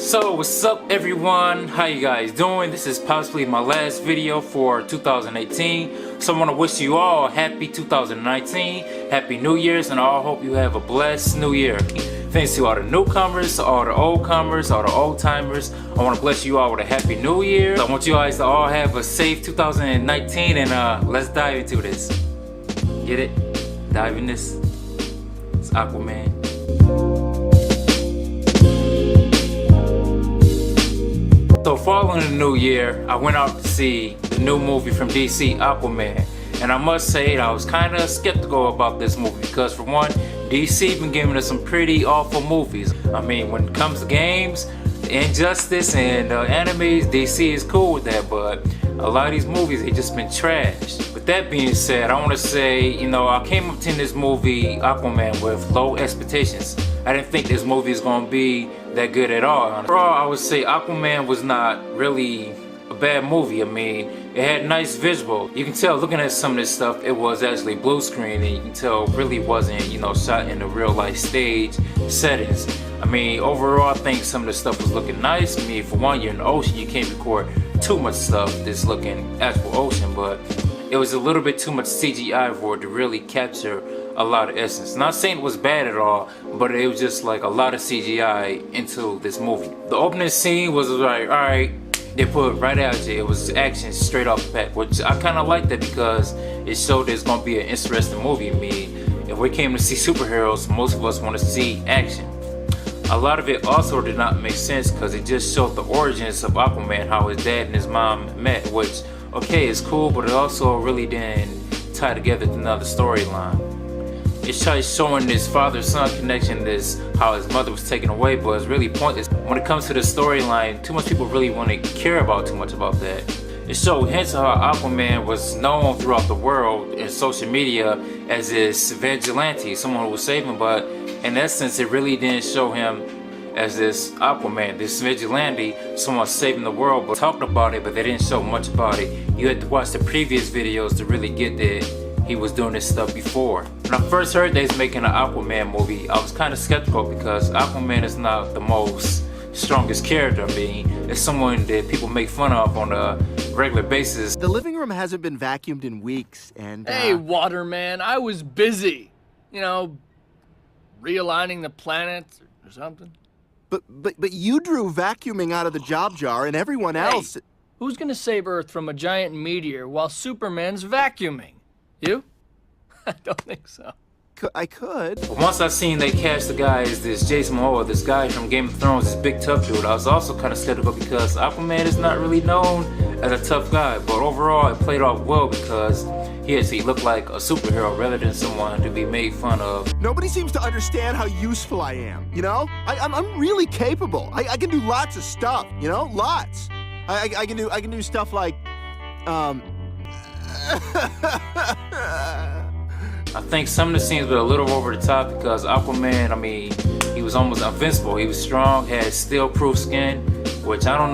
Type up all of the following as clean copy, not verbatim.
So what's up everyone, how you guys doing? This is possibly my last video for 2018, so I want to wish you all happy 2019, happy New Year's, and I hope you have a blessed New Year. Thanks to all the newcomers, all the old-comers, all the old-timers. I want to bless you all with a happy New Year. I want you guys to all have a safe 2019, and let's dive into this. Get it? Dive in this. It's Aquaman. So following the new year, I went out to see the new movie from DC, Aquaman. And I must say I was kind of skeptical about this movie because, for one, DC been giving us some pretty awful movies. I mean, when it comes to games, Injustice, and animes, DC is cool with that, but a lot of these movies, they just been trashed. With that being said, I want to say, I came up to this movie, Aquaman, with low expectations. I didn't think this movie is going to be that good at all. Overall, I would say Aquaman was not really a bad movie. I mean, it had nice visual. You can tell looking at some of this stuff, it was actually blue screen, and you can tell it really wasn't, shot in the real life stage settings. I mean, overall, I think some of the stuff was looking nice. I mean, for one, you're in the ocean, you can't record too much stuff that's looking actual ocean, but it was a little bit too much CGI for it to really capture a lot of essence. Not saying it was bad at all, but it was just like a lot of CGI into this movie. The opening scene was like, alright, they put it right out you. It was action straight off the bat, which I kind of liked that because it showed there's going to be an interesting movie. I mean, if we came to see superheroes, most of us want to see action. A lot of it also did not make sense because it just showed the origins of Aquaman, how his dad and his mom met, which, okay, it's cool, but it also really didn't tie together to another storyline. It's showing this father-son connection, this how his mother was taken away, but it's really pointless. When it comes to the storyline, too much people really want to care about too much about that. It showed hints of how Aquaman was known throughout the world in social media as this vigilante, someone who was saving, but in essence, it really didn't show him as this Aquaman, this vigilante, someone saving the world, but talked about it, but they didn't show much about it. You had to watch the previous videos to really get that he was doing this stuff before. When I first heard they was making an Aquaman movie, I was kind of skeptical because Aquaman is not the most strongest character. I mean, it's someone that people make fun of on a regular basis. The living room hasn't been vacuumed in weeks, and Hey, Waterman, I was busy. Realigning the planets or something. But you drew vacuuming out of the job jar, and everyone else... Hey, who's gonna save Earth from a giant meteor while Superman's vacuuming? You? I don't think so. I could. But once I seen they cast the guy as this Jason Momoa, this guy from Game of Thrones, this big tough dude, I was also kind of skeptical because Aquaman is not really known as a tough guy, but overall it played off well because he looked like a superhero rather than someone to be made fun of. Nobody seems to understand how useful I am, I'm really capable. I can do lots of stuff, lots. I can do stuff like, I think some of the scenes were a little over the top because Aquaman, I mean, he was almost invincible. He was strong, had steel-proof skin, which I don't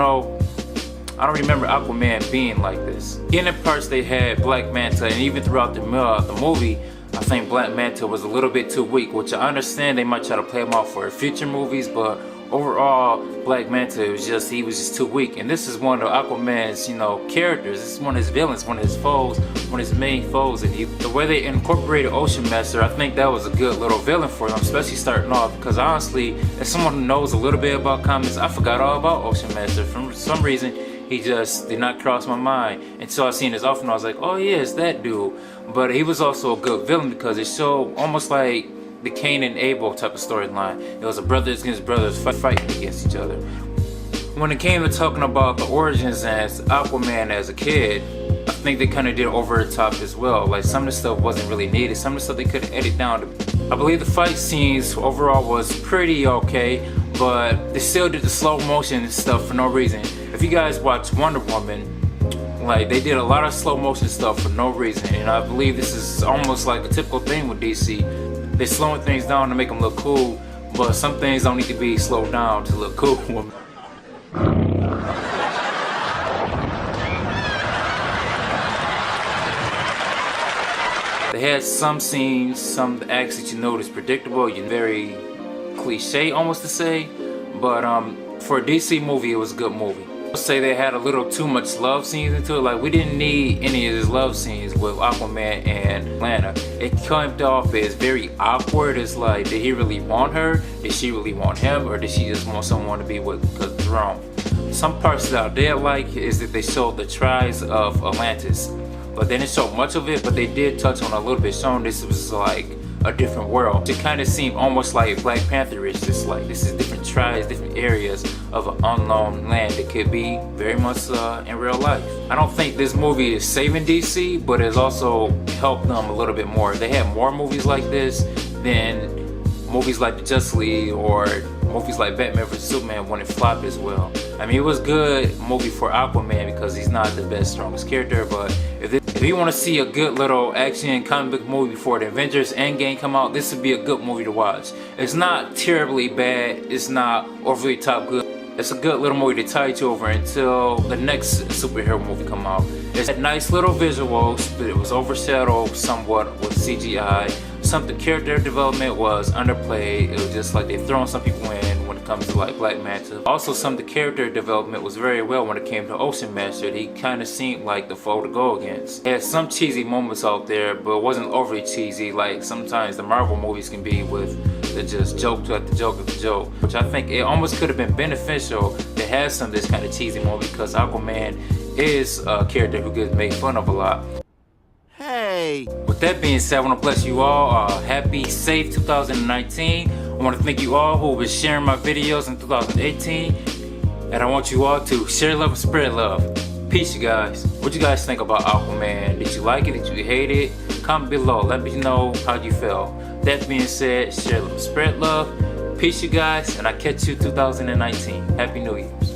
remember Aquaman being like this. In the parts they had Black Manta, and even throughout the movie, I think Black Manta was a little bit too weak, which I understand they might try to play him off for future movies, but overall, Black Manta he was just too weak. And this is one of Aquaman's, characters. This is one of his villains, one of his foes, one of his main foes. And the way they incorporated Ocean Master, I think that was a good little villain for them, especially starting off. Because honestly, as someone who knows a little bit about comics, I forgot all about Ocean Master. For some reason, he just did not cross my mind. And so I seen his often, I was like, oh yeah, it's that dude. But he was also a good villain because it showed almost like the Cain and Abel type of storyline. It was a brothers against brothers fighting against each other. When it came to talking about the origins as Aquaman as a kid, I think they kind of did over the top as well. Like some of the stuff wasn't really needed. Some of the stuff they could edit down. I believe the fight scenes overall was pretty okay, but they still did the slow motion stuff for no reason. If you guys watch Wonder Woman, like they did a lot of slow motion stuff for no reason, and I believe this is almost like a typical thing with DC. They're slowing things down to make them look cool, but some things don't need to be slowed down to look cool. They had some scenes, some acts that you notice predictable, you're very cliche almost to say, but For a DC movie, it was a good movie. I'll say they had a little too much love scenes into it. Like, we didn't need any of his love scenes with Aquaman and Atlanta. It came off as very awkward. It's like, did he really want her? Did she really want him? Or did she just want someone to be with because of the throne? Some parts that I did like is that they showed the tribes of Atlantis. But they didn't show much of it, but they did touch on a little bit, showing this was like a different world. It kind of seemed almost like Black Panther-ish, just like this is different tribes, different areas of an unknown land that could be very much in real life. I don't think this movie is saving DC, but it's also helped them a little bit more. They had more movies like this than movies like the Justice League or movies like Batman vs Superman when it flopped as well. I mean, it was good movie for Aquaman because he's not the best, strongest character, but if you want to see a good little action comic book movie before the Avengers Endgame come out, this would be a good movie to watch. It's not terribly bad, it's not overly top good. It's a good little movie to tide you over until the next superhero movie come out. It had nice little visuals, but it was overshadowed somewhat with CGI. Some of the character development was underplayed. It was just like they thrown some people in when it comes to like Black Manta. Also, some of the character development was very well when it came to Ocean Master. He kind of seemed like the foe to go against. He had some cheesy moments out there, but it wasn't overly cheesy like sometimes the Marvel movies can be with the just joke after joke after joke. Which I think it almost could have been beneficial to have some of this kind of cheesy movie because Aquaman is a character who gets made fun of a lot. Hey. With that being said, I want to bless you all. Happy, safe 2019. I want to thank you all who have been sharing my videos in 2018. And I want you all to share love and spread love. Peace, you guys. What you guys think about Aquaman? Did you like it? Did you hate it? Comment below. Let me know how you felt. That being said, share love and spread love. Peace, you guys. And I'll catch you 2019. Happy New Year's.